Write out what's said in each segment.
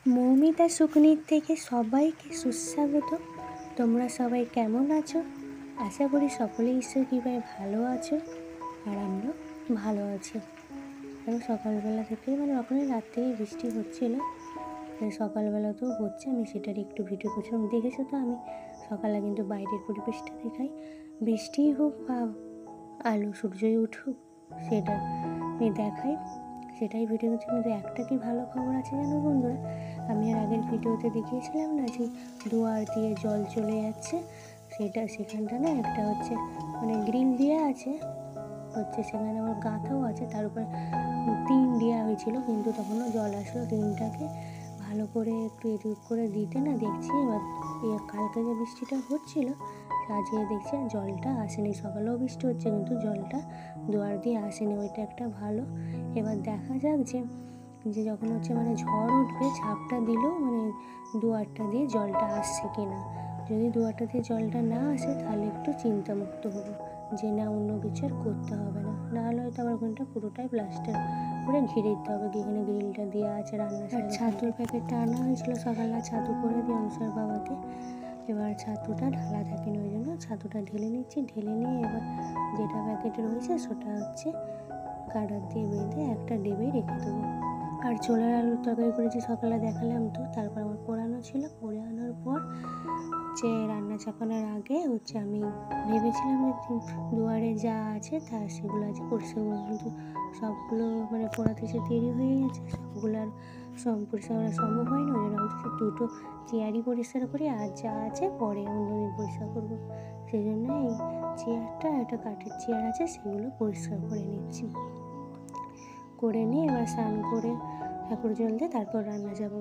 মৌমিতা শুকনির থেকে সবাইকে সুস্বাগত। তোমরা সবাই কেমন আছো? আশা করি সকলেই ঈশ্বর কৃপায় ভালো আছো, আর আমরা ভালো আছি। এবং সকালবেলা থেকেই ওখানে রাত থেকে বৃষ্টি হচ্ছিলো, সকালবেলাতেও হচ্ছে। আমি সেটার একটু ভিডিও করছিলাম, দেখেছো তো। আমি সকালে কিন্তু বাইরের পরিবেশটা দেখাই, বৃষ্টিই হোক বা আলো সূর্যই উঠুক, সেটা আমি দেখাই, সেটাই ভিডিও করছি। কিন্তু একটা কি ভালো খবর আছে জানো বন্ধুরা, আমি আর আগের ভিডিওতে দেখিয়েছিলাম না যে দুয়ার দিয়ে জল চলে যাচ্ছে, সেখানটা না একটা গ্রিল দেওয়া আছে, সেখানে আমার গাঁথাও আছে, তার উপরে টিন দেওয়া হয়েছিল, কিন্তু তখনও জল আসলো। টিনটাকে ভালো করে একটু এদিক করে দিতে না দেখছি, এবার কালকে যে বৃষ্টিটা হচ্ছিল আজকে দেখছি জলটা আসেনি। সকালেও বৃষ্টি হচ্ছে কিন্তু জলটা দুয়ার দিয়ে আসেনি, ওইটা একটা ভালো। এবার দেখা যাক যে যখন ঝড় উঠবে, ঝাপটা দিলেও দুয়ারটা দিয়ে জলটা আসছে কিনা। যদি দুয়ারটা দিয়ে জলটা না আসে তাহলে একটু চিন্তামুক্ত হবো, যে না অন্য কিছু আর করতে হবে না, নাহলে হয়তো আবার ওখানটা পুরোটাই প্লাস্টার করে ঘিরে দিতে হবে। এখানে গ্রিলটা দেওয়া আছে, রান্নার ছাতুর প্যাকেটটা আনা হয়েছিল সকালে, ছাতু করে দিই অনুসার বাবাকে। এবার ছাতুটা ঢালা থাকেনি, ওই জন্য ছাতুটা ঢেলে নিচ্ছি। ঢেলে নিয়ে এবার যেটা প্যাকেটে রয়েছে সেটা গার্ডার দিয়ে বেঁধে একটা ডিবে রেখে দেবো। আর ছোলার আলুর তরকারি করেছি সকালে, দেখালাম তো। তারপর আমার পোড়ানো ছিল, পরে আনার পর রান্না চাপানোর আগে আমি ভেবেছিলাম যে দুয়ারে যা আছে সেগুলো আছে পরিষ্কার করবো, কিন্তু সবগুলো পোড়াতে সে দেরি হয়ে গেছে, সবগুলো আর পরিষ্কার করা সম্ভব হয়নি। ওই জন্য দুটো চেয়ারই পরিষ্কার করি, আর যা আছে পরে অন্যদিন পরিষ্কার করবো। সেই জন্য এই চেয়ারটা, একটা কাঠের চেয়ার আছে, সেগুলো পরিষ্কার করে নিচ্ছি। করে নিয়ে এবার স্নান করে ঠাকুর জল দিয়ে তারপর রান্না যাব।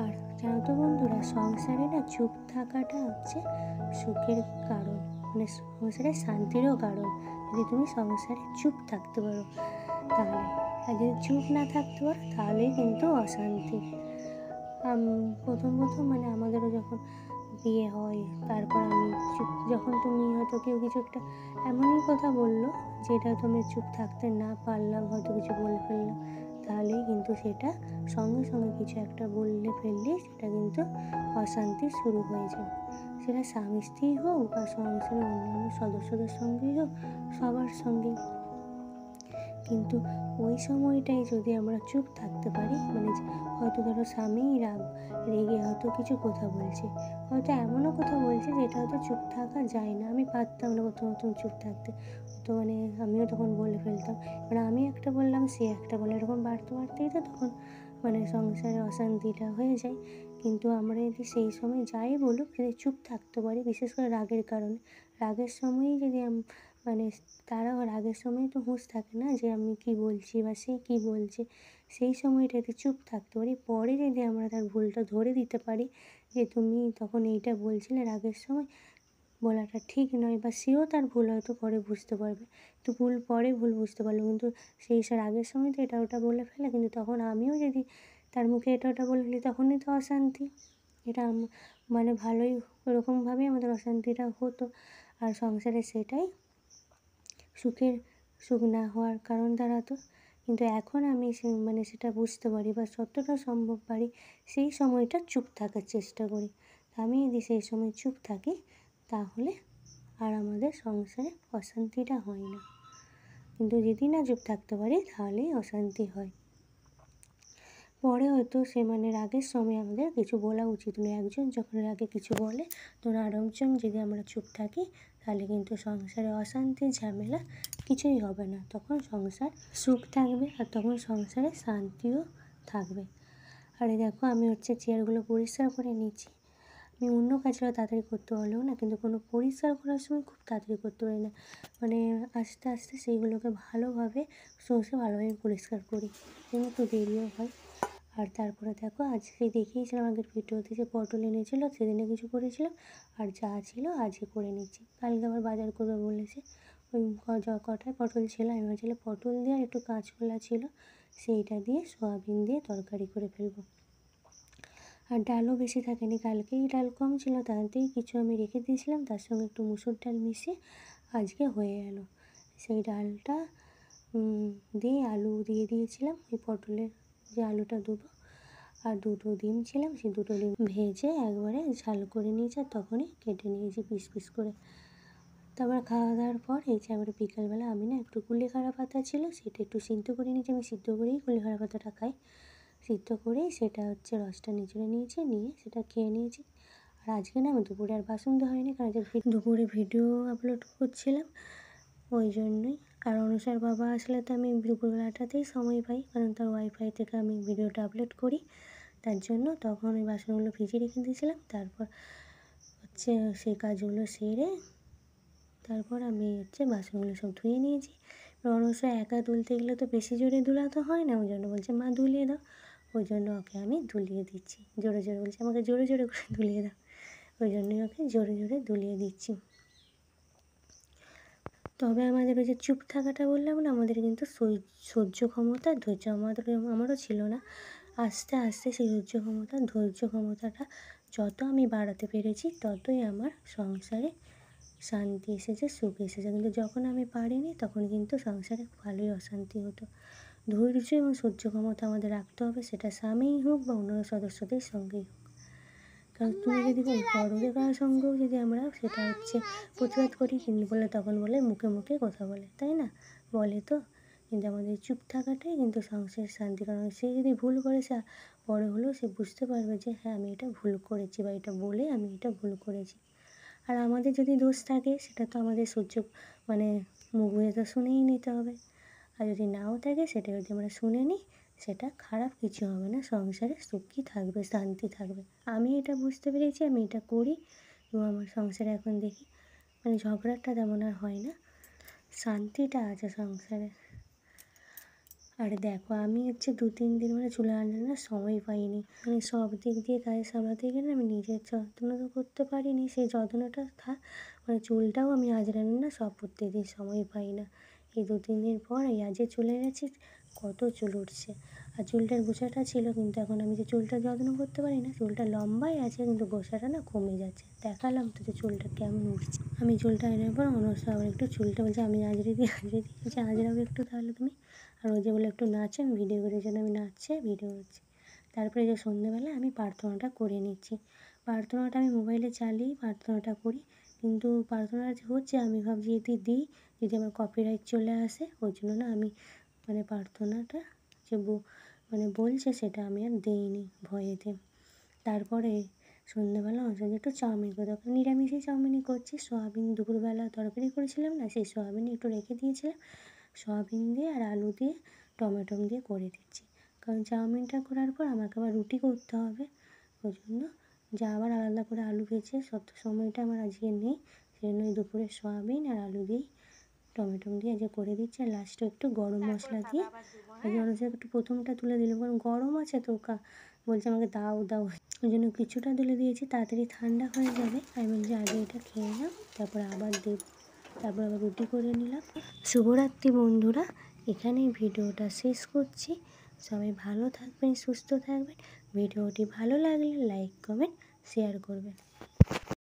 আর জানো তো বন্ধুরা, সংসারে না চুপ থাকাটা সুখের কারণ, সংসারে শান্তিরও কারণ। যদি তুমি সংসারে চুপ থাকতে পারো তাহলে, আর যদি চুপ না থাকতে পারো তাহলেই কিন্তু অশান্তি। প্রথম আমাদেরও যখন বিয়ে হয়, তারপর আমি যখন তুমি হয়তো কেউ কিছু একটা এমনই কথা বললো যেটা তুমি চুপ থাকতে না পারলাম, হয়তো কিছু বলে ফেললাম, তাহলেই কিন্তু সেটা সঙ্গে সঙ্গে কিছু একটা বললে ফেললে সেটা কিন্তু অশান্তি শুরু হয়ে যায়। সেটা স্বামী স্ত্রী হোক বা সংসারের অন্যান্য সদস্যদের সঙ্গেই হোক, সবার সঙ্গেই। কিন্তু ওই সময়টাই যদি আমরা চুপ থাকতে পারি, হয়তো ধরো স্বামী রেগে হয়তো কিছু কথা বলছে, হয়তো এমনও কথা বলছে যেটা হয়তো চুপ থাকা যায় না। আমি পারতাম না প্রথম চুপ থাকতে, তো আমিও তখন বলে ফেলতাম। আমি একটা বললাম, সে একটা বলে, এরকম বাড়তে বাড়তেই তো তখন সংসারে অশান্তিটা হয়ে যায়। কিন্তু আমরা যদি সেই সময় যাই বলুক, যদি চুপ থাকতে পারি, বিশেষ করে রাগের কারণে, রাগের সময়ই যদি তারাও রাগের সময় তো হুঁশ থাকে না যে আমি কি বলছি বা সে কি বলছে, সেই সময়টাতে চুপ থাকতে পারি। পরে যদি আমরা তার ভুলটা ধরে দিতে পারি যে তুমি তখন এইটা বলছিলে রাগের সময়, বলাটা ঠিক নয়, বা সেও তার ভুল হয়তো পরে বুঝতে পারবে, তো ভুল বুঝতে পারলো, কিন্তু সেই রাগের সময় তো এটা ওটা বলে ফেলে, কিন্তু তখন আমিও যদি তার মুখে এটা ওটা বলে ফেলি তখনই তো অশান্তি। এটা ভালোই ওরকমভাবেই আমাদের অশান্তিটা হতো, আর সংসারে সেটাই সুখ না হওয়ার কারণ দাঁড়াতো। কিন্তু এখন আমি সেটা বুঝতে পারি, বা যতটা সম্ভব পারি সেই সময়টা চুপ থাকার চেষ্টা করি। আমি যদি সেই সময় চুপ থাকি তাহলে আর আমাদের সংসারে অশান্তিটা হয় না। কিন্তু যদি না চুপ থাকতে পারি তাহলেই অশান্তি হয়। পরে হয়তো সে রাগের সময় আমাদের কিছু বলা উচিত নয়। একজন যখন রাগে কিছু বলে, তো আরেকজন যদি আমরা চুপ থাকি তাহলে কিন্তু সংসারে অশান্তি ঝামেলা কিছুই হবে না, তখন সংসার সুখ থাকবে, আর তখন সংসারে শান্তিও থাকবে। আর দেখো আমি চেয়ারগুলো পরিষ্কার করে নিচ্ছি। আমি অন্য কাজটা তাড়াতাড়ি করতে পারলেও না, কিন্তু কোনো পরিষ্কার করার সময় খুব তাড়াতাড়ি করতে পারি না, আস্তে আস্তে সেইগুলোকে ভালোভাবে পরিষ্কার করি, কিন্তু দেরিও হয়। আর তারপরে দেখো আজকে দেখিয়েছিলাম আগের ভিডিওতে যে পটল এনেছিল, সেদিনে কিছু করেছিলাম, আর যা ছিল আজকে করে নিচ্ছি। কালকে আবার বাজার করবে বলেছে, ওই কটায় পটল ছিল, আমি ভাবছিলাম পটল দিয়ে আর একটু কাঁচকলা ছিল, সেইটা দিয়ে সয়াবিন দিয়ে তরকারি করে ফেলবো। আর ডালও বেশি থাকেনি, কালকেই ডাল কম ছিল, তাতেই কিছু আমি রেখে দিয়েছিলাম, তার সঙ্গে একটু মুসুর ডাল মিশিয়ে আজকে হয়ে গেল। সেই ডালটা দিয়ে আলু দিয়ে দিয়েছিলাম, ওই পটলের যে আলুটা দেবো, আর 2টো ডিম ছিলাম, সেই 2টো ডিম ভেজে একবারে ঝাল করে নিয়েছি আর তখনই কেটে নিয়েছি পিস পিস করে। তারপর খাওয়া দাওয়ার পর এই যে আবার বিকালবেলা আমি না একটু কুলেখাড়া পাতা ছিল সেটা একটু সিদ্ধ করে নিয়েছি। আমি সিদ্ধ করেই কুলেখাড়া পাতাটা খাই। সিদ্ধ করেই সেটা হচ্ছে রসটা নিচড়ে নিয়েছি, নিয়ে সেটা খেয়ে নিয়েছি। আর আজকে না আমি দুপুরে আর বাসন ধোয়া হয়নি, কারণ আজকে দুপুরে ভিডিও আপলোড করছিলাম ওই জন্যই। আর অনুসার বাবা আসলে তো আমি দুপুরবেলাটাতেই সময় পাই, কারণ তার ওয়াইফাই থেকে আমি ভিডিওটা আপলোড করি, তার জন্য তখন ওই বাসনগুলো ভিজিয়ে রেখে দিয়েছিলাম। তারপর হচ্ছে সেই কাজগুলো সেরে তারপর আমি হচ্ছে বাসনগুলো সব ধুয়ে নিয়েছি। অনুসা একা তুলতে গেলে তো বেশি জোরে ধুলাতে হয় না, ওই জন্য বলছে মা ধুলিয়ে দাও, ওই জন্য ওকে আমি ধুলিয়ে দিচ্ছি। জোরে জোরে বলছে আমাকে জোরে জোরে করে ধুলিয়ে দাও, ওই জন্যই ওকে জোরে জোরে ধুলিয়ে দিচ্ছি। তবে আমাদের ওই যে চুপ থাকাটা বললাম না, আমাদের কিন্তু সহ্য ক্ষমতা ধৈর্য আমারও ছিল না। আস্তে আস্তে সেই সহ্য ক্ষমতা ধৈর্য ক্ষমতাটা যত আমি বাড়াতে পেরেছি ততই আমার সংসারে শান্তি এসেছে, সুখ এসেছে। কিন্তু যখন আমি পারিনি তখন কিন্তু সংসারে ভালোই অশান্তি হতো। ধৈর্য এবং সহ্য ক্ষমতা আমাদের রাখতে হবে, সেটা স্বামীই হোক বা অন্য সদস্যদের সঙ্গেই হোক। কারণ তুমি যদি বড়দের কারোর সঙ্গেও যদি আমরা সেটা হচ্ছে প্রতিবাদ করি, কিন্তু বলে তখন বলে মুখে মুখে কথা বলে, তাই না? বলে তো, কিন্তু আমাদের চুপ থাকাটাই কিন্তু সংসারের শান্তি। কারণ সে যদি ভুল করে সে বড় হলেও সে বুঝতে পারবে যে হ্যাঁ আমি এটা ভুল করেছি, বা এটা বলে আমি এটা ভুল করেছি। আর আমাদের যদি দোষ থাকে সেটা তো আমাদের মুখ বুঝে তো শুনেই নিতে হবে। আর যদি নাও থাকে সেটা যদি আমরা শুনে নিই, সেটা খারাপ কিছু হবে না, সংসারে সুখী থাকবে, শান্তি থাকবে। আমি এটা বুঝতে পেরেছি, আমি এটা করি এবং আমার সংসারে এখন দেখি ঝগড়াটা তেমন আর হয় না, শান্তিটা আছে সংসারে। আর দেখো আমি হচ্ছে 2-3 দিন চুল রান্নার সময় পাইনি, সব দিক দিয়ে কাজ সামলাতে গেলে আমি নিজের যত্ন তো করতে পারিনি, সেই যত্নটা থাক, চুলটাও আমি আঁচড়ানো না, সব প্রত্যেক দিন সময় পাই না। এই 2-3 দিন পর এই আজকে চলে গেছি, কত চুল উঠছে। আর চুলটার গোছাটা ছিল, কিন্তু এখন আমি যে চুলটা যত্ন করতে পারি না, চুলটা লম্বাই আছে কিন্তু গোছাটা না কমে যাচ্ছে। দেখালাম তো যে চুলটা কেমন উঠছে। আমি চুলটা এনে পর অনুষ্ঠ আবার একটু চুলটা বলছে আমি আঁচড়ে দিয়েছি, আঁচড়াবে একটু তাহলে তুমি। আর ওই যে বলে একটু নাচে, আমি ভিডিও করার জন্য আমি নাচছে ভিডিও করছি। তারপরে যে সন্ধ্যেবেলা আমি প্রার্থনাটা করে নিচ্ছি। প্রার্থনাটা আমি মোবাইলে চালিয়ে প্রার্থনাটা করি, কিন্তু প্রার্থনা যে হচ্ছে আমি ভাবছি যদি দিই যদি আমার কপিরাইট চলে আসে, ওই জন্য না আমি প্রার্থনাটা যে বলছে সেটা আমি আর দিইনি ভয়েতে। তারপরে সন্ধ্যেবেলা আমার সঙ্গে একটু চাউমিন করে দাও, নিরামিষই চাউমিনই করছি। সোয়াবিন দুপুরবেলা তরকারি করেছিলাম না, সেই সোয়াবিন একটু রেখে দিয়েছিলাম, সোয়াবিন দিয়ে আর আলু দিয়ে টমেটো দিয়ে করে দিচ্ছি। কারণ চাউমিনটা করার পর আমাকে আবার রুটি করতে হবে, ওই জন্য যা আবার আলাদা করে আলু ভেজে সময়টা আমার আজকে নেই, সেই জন্য দুপুরে সোয়াবিন আর আলু দিয়েই টমেটো দিয়ে যে করে দিচ্ছি। আর লাস্টে একটু গরম মশলা দিয়ে একটু প্রথমটা তুলে দিলাম, কারণ গরম আছে তো বলছে আমাকে দাও দাও, ওই জন্য কিছুটা তুলে দিয়েছি, তাড়াতাড়ি ঠান্ডা হয়ে যাবে। আমি বলছি আগে এটা খেয়ে নাও, তারপরে আবার দেব, তারপর আবার রুটি করে নিলাম। শুভরাত্রি বন্ধুরা, এখানেই ভিডিওটা শেষ করছি। সবাই ভালো থাকবেন, সুস্থ থাকবেন। ভিডিওটি ভালো লাগলে লাইক কমেন্ট শেয়ার করবেন।